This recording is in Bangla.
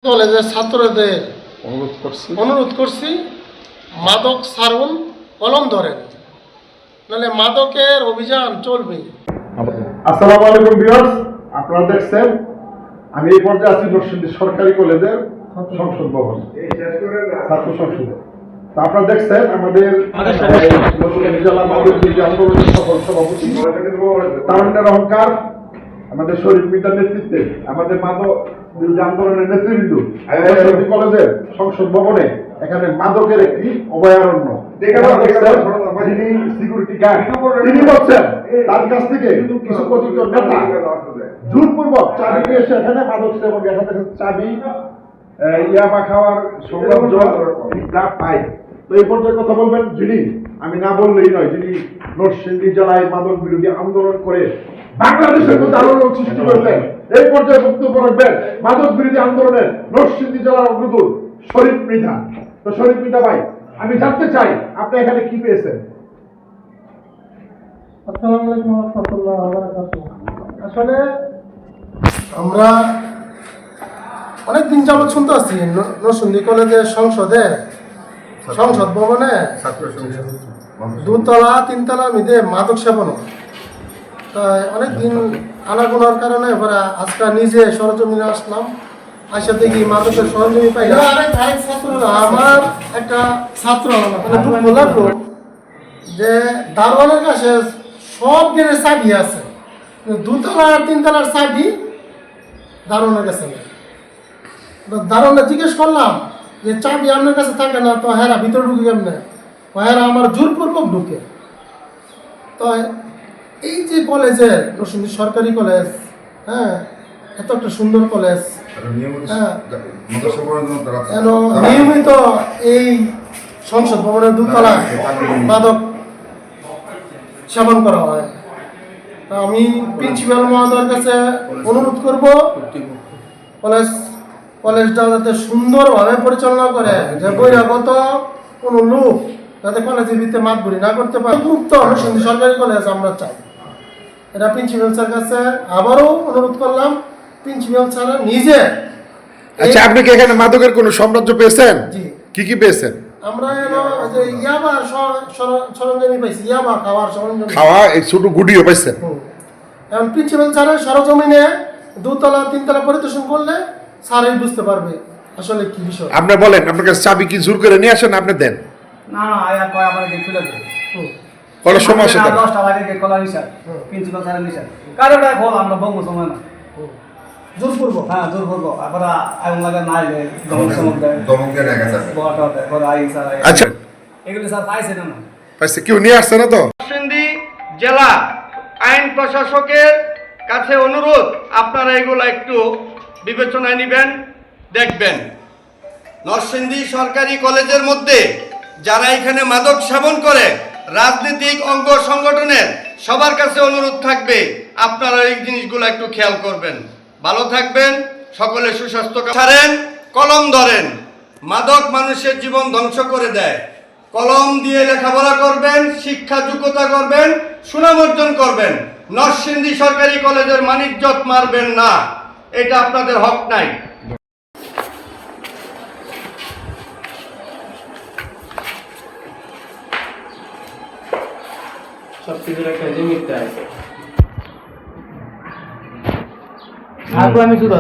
কলেজের ছাত্রদের অনুরোধ করছি মাদক ছাড়ুন, কলম ধরেন, নাহলে মাদকের অভিযান চলবে। আসসালামু আলাইকুম ভিউয়ার্স, আপনারা দেখছেন আমি এই পর্যায়ে আছি নরসিংদী সরকারি কলেজের সংসদ ভবন, ছাত্র সংসদে। তা আপনারা দেখছেন আমাদের নরসিংদী জেলা মাদক বিরোধী আন্দোলনের সফল সভাপতি তারুণ্যের অহংকার আমাদের শরীফ মিতার নেতৃত্বে আমাদের মাদক বিরোধী আন্দোলনের নেতৃবৃন্দ নরসিংদী কলেজের সংসদ ভবনে এখানে মাদকের একটি অভয়ারণ্য যিনি সিকিউরিটি গার্ড তিনি বলছেন তার কাছ থেকে কিছু কথিত নেতা জোরপূর্বক চাবি নিয়ে এসে এখানে মাদক সেবন এখান থেকে চাবি ইয়াবা খাওয়ার সৌলভ্য পায়। তো এই পর্যায়ে কথা বলবেন যিনি, আমি না বললেই নয়, যিনি নরসিংদী জেলায় মাদক বিরোধী আন্দোলন করে বাংলাদেশের মধ্যে আলোড়ন সৃষ্টি করেছেন। এই পর্যায়ে বক্তব্য রাখবেন মাদক বিরোধী আন্দোলনের নরসিংদী জেলার অগ্রদূত শরীফ মৃধা। তো শরীফ মৃধা ভাই, আমি জানতে চাই আপনি এখানে কি পেয়েছেন? আসসালামু আলাইকুম ওয়া রাহমাতুল্লাহি ওয়া বারাকাতুহু। আসলে আমরা অনেকদিন যাবৎ শুনতে আসছি নরসিংদী কলেজের সংসদ ভবনে দুতলা তিনতলা মিলে মাদক সেবন। তাই অনেকদিন আনাগোনার কারণে এবার আজকে নিজে সরজমিনে আসলাম, আসা দেখি মাদকের সরঞ্জামি পাই। আমার একটা ছাত্র লাগলো যে দারোয়ানের কাছে সব গেটের চাবি আছে, দুতলা আর তিনতলার চাবি দারোয়ানের কাছে নেই। দারোয়ানকে জিজ্ঞেস করলাম যে চাবি আপনার কাছে থাকে না, তো হ্যাঁ ভিতরে ঢুকে কেমনে? হ্যাঁ আমার জোরপূর্বক ঢুকে। তো এই যে কলেজের নরসিংদী সরকারি কলেজ, হ্যাঁ এত একটা সুন্দর কলেজ, হ্যাঁ নিয়মিত এই সংসদ ভবনের দুতলা মাদক সেবন করা হয়। আমি প্রিন্সিপাল মহোদয়ের কাছে অনুরোধ করব কলেজটা যাতে সুন্দরভাবে পরিচালনা করে, যে বহিরাগত কোনো লোক যাতে কলেজের ভিতরে মাতবুরি না করতে পারে। মুক্ত নরসিংদী সরকারি কলেজ আমরা চাই। এটা প্রিন্সিপাল স্যার কাছে আবারও অনুরোধ করলাম, প্রিন্সিপাল স্যার নিজে। আচ্ছা, আপনি কি এখানে মাদকের কোনো সাম্রাজ্য পেয়েছেন? জি। কি পেয়েছেন? আমরা যে ইয়াবা সরঞ্জামি পাইছি, ইয়াবা খাওয়ার সরঞ্জামি, খাওয়া এই ছোট গুডিও পাইছেন। এখন প্রিন্সিপাল স্যারের সরজমিনে দুতলা তিনতলা পরিদর্শন করলে স্যারই বুঝতে পারবে আসলে কি বিষয়। আপনি বলেন, আপনার কাছে চাবি কি জোর করে নিয়ে আসেন? আপনি দেন না না, আয়া কয় আমার গেট খুলে দেবে। কোনো সমস্যা নেই। 10টা লাগে গেট খোলা নিশা, প্রিন্সিপাল স্যারের নিশা। কারোটা খোল, আমরা বঙ্গ সময় না। জোর করবো, হ্যাঁ জোর করবো। আবার আগুন লাগা নাই দেয়, দমক দেয়, বড়টা দেয়, বড় আই স্যার। আচ্ছা, এগুলো স্যার পাইছে না? পাইছে, কেউ নিয়ে আসছে না তো? নরসিংদী জেলা আইন প্রশাসকের কাছে অনুরোধ, আপনারা এগুলো একটু বিবেচনায় নেবেন, দেখবেন। নরসিংদী সরকারি কলেজের মধ্যে যারা এখানে মাদক সেবন করে, রাজনৈতিক অঙ্গ সংগঠনের সবার কাছে অনুরোধ থাকবে, আপনারা এই জিনিসগুলো একটু খেয়াল করবেন। ভালো থাকবেন, সকলে সুস্বাস্থ্য ছাড়েন, কলম ধরেন। মাদক মানুষের জীবন ধ্বংস করে দেয়। কলম দিয়ে লেখাপড়া করবেন, শিক্ষা যোগ্যতা করবেন, সুনাম অর্জন করবেন। নরসিংদী সরকারি কলেজের মানিজ্যত মারবেন না, এটা আপনাদের হক নাই। সবকিছুর একটা লিমিট আছে। আর তো আমি শুধু